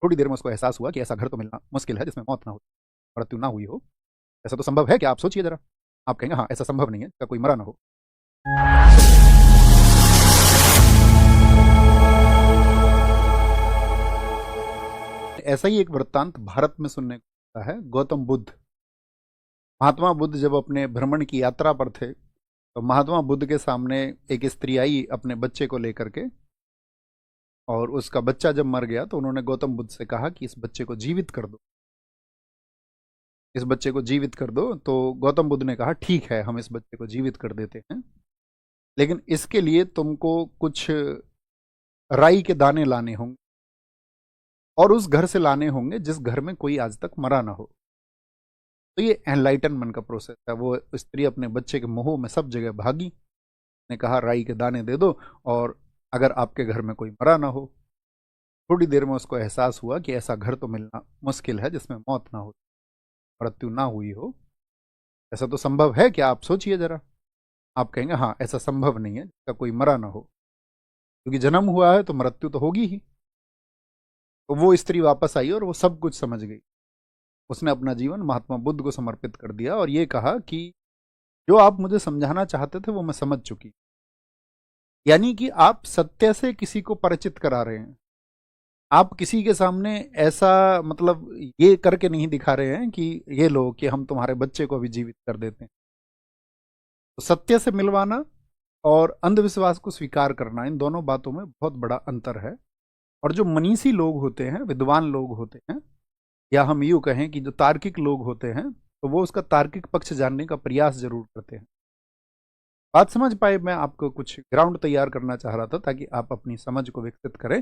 थोड़ी देर में उसको एहसास हुआ कि ऐसा घर तो मिलना मुश्किल है जिसमें मौत ना हो, मृत्यु ना हुई हो। ऐसा तो संभव है क्या? आप सोचिए जरा। आप कहेंगे हाँ, ऐसा संभव नहीं है जिसका कोई मरा ना हो। ऐसा ही एक वृत्तांत भारत में सुनने को मिलता है। गौतम बुद्ध, महात्मा बुद्ध जब अपने भ्रमण की यात्रा पर थे तो महात्मा बुद्ध के सामने एक स्त्री आई अपने बच्चे को लेकर के, और उसका बच्चा जब मर गया तो उन्होंने गौतम बुद्ध से कहा कि इस बच्चे को जीवित कर दो, इस बच्चे को जीवित कर दो। तो गौतम बुद्ध ने कहा ठीक है, हम इस बच्चे को जीवित कर देते हैं, लेकिन इसके लिए तुमको कुछ राई के दाने लाने होंगे, और उस घर से लाने होंगे जिस घर में कोई आज तक मरा ना हो। तो ये एनलाइटनमेंट का प्रोसेस है। वो स्त्री अपने बच्चे के मोह में सब जगह भागी, ने कहा राई के दाने दे दो, और अगर आपके घर में कोई मरा ना हो। थोड़ी देर में उसको एहसास हुआ कि ऐसा घर तो मिलना मुश्किल है जिसमें मौत ना हो, मृत्यु ना हुई हो। ऐसा तो संभव है क्या? आप सोचिए जरा। आप कहेंगे हाँ, ऐसा संभव नहीं है जिसका कोई मरा ना हो, क्योंकि जन्म हुआ है तो मृत्यु तो होगी ही। तो वो स्त्री वापस आई और वो सब कुछ समझ गई। उसने अपना जीवन महात्मा बुद्ध को समर्पित कर दिया और ये कहा कि जो आप मुझे समझाना चाहते थे वो मैं समझ चुकी। यानी कि आप सत्य से किसी को परिचित करा रहे हैं। आप किसी के सामने ऐसा मतलब ये करके नहीं दिखा रहे हैं कि ये लो कि हम तुम्हारे बच्चे को भी जीवित कर देते हैं। तो सत्य से मिलवाना और अंधविश्वास को स्वीकार करना, इन दोनों बातों में बहुत बड़ा अंतर है। और जो मनीषी लोग होते हैं, विद्वान लोग होते हैं, या हम यूँ कहें कि जो तार्किक लोग होते हैं, तो वो उसका तार्किक पक्ष जानने का प्रयास जरूर करते हैं। बात समझ पाए? मैं आपको कुछ ग्राउंड तैयार करना चाह रहा था ताकि आप अपनी समझ को विकसित करें